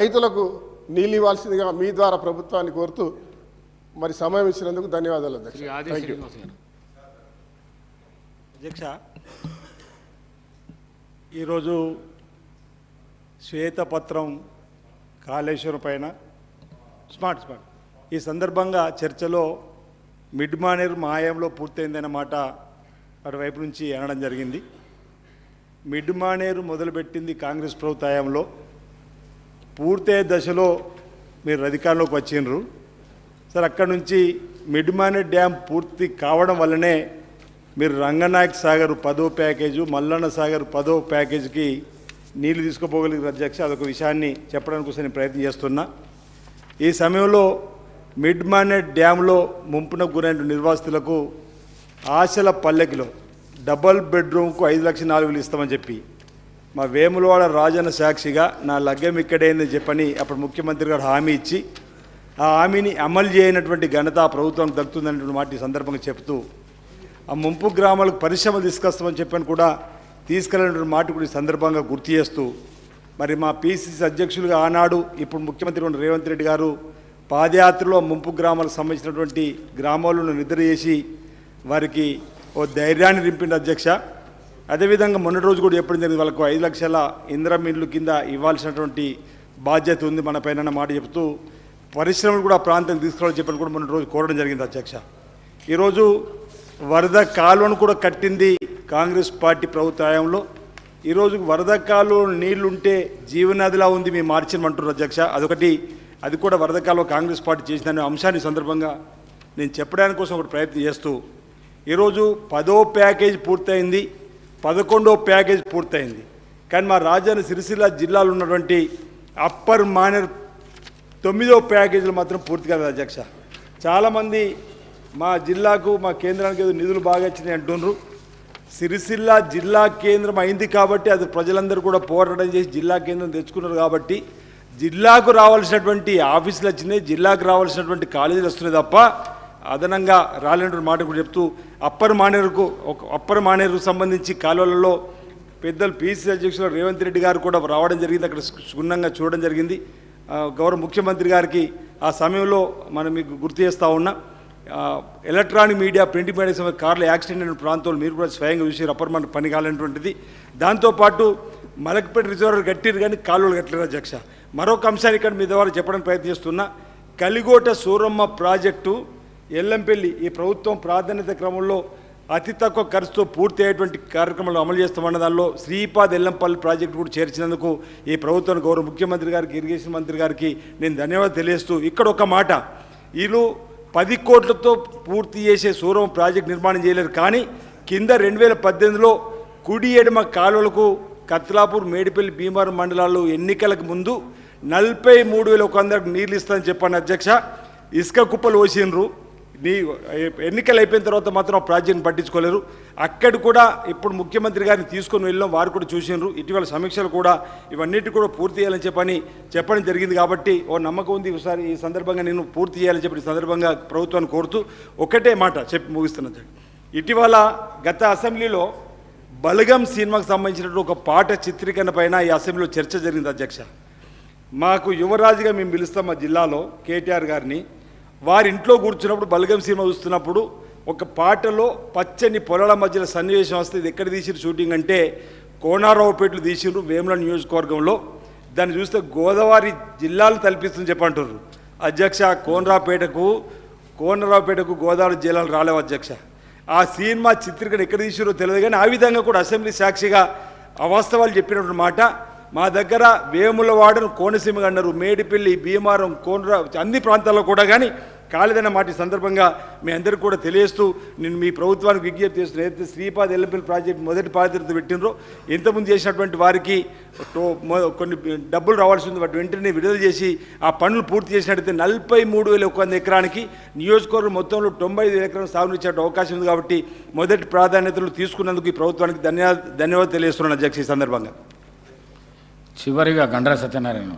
రైతులకు నీళ్ళు ఇవ్వాల్సిందిగా మీ ద్వారా ప్రభుత్వాన్ని కోరుతూ మరి సమయం ఇచ్చినందుకు ధన్యవాదాలు అధ్యక్ష. ఈరోజు శ్వేతపత్రం కాళేశ్వరం పైన స్మార్ట్ ఈ సందర్భంగా చర్చలో మిడ్ మానేరు మాయంలో పూర్తయిందన్నమాట అటువైపు నుంచి అనడం జరిగింది. మిడ్ మానేరు మొదలుపెట్టింది కాంగ్రెస్ ప్రభుత్వ హయాంలో, పూర్తయ్యే దశలో మీరు అధికారంలోకి వచ్చిండ్రు సార్. అక్కడి నుంచి మిడ్ మానేరు డ్యామ్ పూర్తి కావడం వల్లనే మీరు రంగనాయక్ సాగర్ 10వ ప్యాకేజు, మల్లన్న సాగర్ 10వ ప్యాకేజీకి నీళ్లు తీసుకుపోగలిగిన అధ్యక్ష. అదొక విషయాన్ని చెప్పడానికి కోసం నేను ప్రయత్నం చేస్తున్నా. ఈ సమయంలో మిడ్ మానేరు డ్యాంలో ముంపున గురైన నిర్వాసితులకు ఆశల పల్లెకిలో డబల్ బెడ్రూమ్కు 5,04,000 ఇస్తామని చెప్పి మా వేములవాడ రాజన్న సాక్షిగా నా లగ్గం ఇక్కడైందని చెప్పని అప్పుడు ముఖ్యమంత్రి గారు హామీ ఇచ్చి ఆ హామీని అమలు చేయనటువంటి ఘనత ఆ ప్రభుత్వానికి దక్కుతుందనేటువంటి మాట ఈ సందర్భంగా చెప్తూ, ఆ ముంపు గ్రామాలకు పరిశ్రమలు తీసుకొస్తామని చెప్పని కూడా తీసుకెళ్ళినటువంటి మాట కూడా ఈ సందర్భంగా గుర్తు చేస్తూ, మరి మా పిసిసి అధ్యక్షులుగా ఆనాడు ఇప్పుడు ముఖ్యమంత్రి రేవంత్ రెడ్డి గారు పాదయాత్రలో ముంపు గ్రామాలకు సంబంధించినటువంటి గ్రామాలను నిద్ర చేసి వారికి ఓ ధైర్యాన్ని నింపింది అధ్యక్ష. అదేవిధంగా మొన్నటి రోజు కూడా చెప్పడం జరిగింది, వాళ్ళకు 5 లక్షల ఇందిరమ్మ ఇళ్ళు కింద ఇవ్వాల్సినటువంటి బాధ్యత ఉంది మన పైన మాట చెప్తూ పరిశ్రమలు కూడా ప్రాంతానికి తీసుకురావాలని చెప్పని కూడా మొన్నటి రోజు కోరడం జరిగింది అధ్యక్ష. ఈరోజు వరద కాలువను కూడా కట్టింది కాంగ్రెస్ పార్టీ ప్రభుత్వ హయాంలో. ఈరోజు వరద కాలువ నీళ్లుంటే జీవనదిలా ఉంది మేము మార్చినమంటున్నారు అధ్యక్ష. అదొకటి, అది కూడా వరద కాలువ కాంగ్రెస్ పార్టీ చేసిందనే అంశాన్ని సందర్భంగా నేను చెప్పడానికి కోసం ఒకటి ప్రయత్నం చేస్తూ, ఈరోజు 10వ ప్యాకేజ్ పూర్తయింది, 11వ ప్యాకేజ్ పూర్తయింది. కానీ మా రాజధాని సిరిసిల్ల జిల్లాలో ఉన్నటువంటి అప్పర్ మానేర్ 9వ ప్యాకేజీలు మాత్రం పూర్తి కాదు అధ్యక్ష. చాలామంది మా జిల్లాకు మా కేంద్రానికి ఏదో నిధులు బాగా వచ్చినాయి అంటున్నారు. సిరిసిల్ల జిల్లా కేంద్రం అయింది కాబట్టి అది ప్రజలందరూ కూడా పోరాటం చేసి జిల్లా కేంద్రం తెచ్చుకున్నారు కాబట్టి జిల్లాకు రావాల్సినటువంటి ఆఫీసులు వచ్చినాయి, జిల్లాకు రావాల్సినటువంటి కాలేజీలు వస్తున్నాయి తప్ప అదనంగా రాలేనటువంటి మాట కూడా చెప్తూ, అప్పర్ మానేరుకు సంబంధించి కాలువలలో పెద్దలు పిసిసి అధ్యక్షులు రేవంత్ రెడ్డి గారు కూడా రావడం జరిగింది, అక్కడ క్షుణ్ణంగా చూడడం జరిగింది. గౌరవ ముఖ్యమంత్రి గారికి ఆ సమయంలో మనం మీకు గుర్తు చేస్తూ ఉన్నా, ఎలక్ట్రానిక్ మీడియా ప్రింట్ మీడియా కార్లు యాక్సిడెంట్ అయిన ప్రాంతాలు మీరు కూడా స్వయంగా చూసి అప్పర్ మానేరు పని కాలేనటువంటిది. దాంతోపాటు మలక్పేట రిజర్వర్ కట్టిరు కానీ కాలువలు కట్టలేరు అధ్యక్ష. మరొక అంశాన్ని ఇక్కడ మీ ద్వారా చెప్పడానికి ప్రయత్నిస్తున్నా, కలిగోట సూరమ్మ ప్రాజెక్టు ఎల్లంపల్లి ఈ ప్రభుత్వం ప్రాధాన్యత క్రమంలో అతి తక్కువ ఖర్చుతో పూర్తి అయ్యేటువంటి కార్యక్రమాలు అమలు చేస్తామన్న దానిలో శ్రీపాద్ ఎల్లంపల్లి ప్రాజెక్టు కూడా చేర్చినందుకు ఈ ప్రభుత్వానికి గౌరవ ముఖ్యమంత్రి గారికి, ఇరిగేషన్ మంత్రి గారికి నేను ధన్యవాదాలు తెలియజేస్తూ, ఇక్కడ ఒక మాట, వీళ్ళు 10 కోట్లతో పూర్తి చేసే సూరమ్మ ప్రాజెక్టు నిర్మాణం చేయలేరు. కానీ కింద 2018లో కుడి ఎడమ కాలువలకు కత్లాపూర్, మేడిపల్లి, భీమవరం మండలాల్లో ఎన్నికలకు ముందు 43,100 నీళ్ళు ఇస్తానని చెప్పాను అధ్యక్ష. ఇసుక కుప్పలు పోసినరు, ఎన్నికలు అయిపోయిన తర్వాత మాత్రం ఆ ప్రాజెక్టును పట్టించుకోలేరు. అక్కడ కూడా ఇప్పుడు ముఖ్యమంత్రి గారిని తీసుకొని వెళ్ళాం, వారు కూడా చూసినారు. ఇటీవల సమీక్షలు కూడా ఇవన్నిటి కూడా పూర్తి చేయాలని చెప్పడం జరిగింది. కాబట్టి ఓ నమ్మకం ఉంది, ఒకసారి ఈ సందర్భంగా నేను పూర్తి చేయాలని చెప్పి ఈ సందర్భంగా ప్రభుత్వాన్ని కోరుతూ ఒకటే మాట చెప్పి ముగిస్తున్నాను. ఇటీవల గత అసెంబ్లీలో బలగం సినిమాకు సంబంధించినటువంటి ఒక పాట చిత్రీకరణ పైన ఈ అసెంబ్లీలో చర్చ జరిగింది అధ్యక్ష. మాకు యువరాజుగా మేము పిలుస్తాం మా జిల్లాలో కేటీఆర్ గారిని. వారి ఇంట్లో కూర్చున్నప్పుడు బలగం సినిమా చూస్తున్నప్పుడు ఒక పాటలో పచ్చని పొలాల మధ్యలో సన్నివేశం వస్తే ఇది ఎక్కడ తీసిరు షూటింగ్ అంటే కోనరావుపేటలో తీసిరు, వేముల నియోజకవర్గంలో. దాన్ని చూస్తే గోదావరి జిల్లాలు తలపిస్తుందని చెప్పంటారు అధ్యక్ష. కోనరావుపేటకు గోదావరి జిల్లాలు రాలేవు అధ్యక్ష. ఆ సినిమా చిత్రీకరణ ఎక్కడ తీసిరో తెలియదు కానీ ఆ విధంగా కూడా అసెంబ్లీ సాక్షిగా అవాస్తవాలు చెప్పినటువంటి మాట. మా దగ్గర వేములవాడను కోనసీమగా అన్నారు, మేడిపల్లి, భీమవరం, అన్ని ప్రాంతాల్లో కూడా కానీ కాలేదన్న మాట ఈ సందర్భంగా మీ అందరికీ కూడా తెలియజేస్తూ నేను మీ ప్రభుత్వానికి విజ్ఞప్తి చేస్తున్నాను. ఏదైతే శ్రీపాద్ ఎల్లంపల్లి ప్రాజెక్టు మొదటి బాధ్యత పెట్టినరో ఇంతకుముందు చేసినటువంటి వారికి కొన్ని డబ్బులు రావాల్సి ఉంది, వాటి వెంటనే విడుదల చేసి ఆ పనులు పూర్తి చేసినట్టయితే 43,100 ఎకరానికి నియోజకవర్గం మొత్తంలో 95 ఎకరాలు సాగునిచ్చే అవకాశం ఉంది. కాబట్టి మొదటి ప్రాధాన్యతలు తీసుకున్నందుకు ఈ ప్రభుత్వానికి ధన్యవాదాలు తెలియజేస్తున్నాను అధ్యక్ష. ఈ సందర్భంగా చివరిగా గండ్ర సత్యనారాయణ.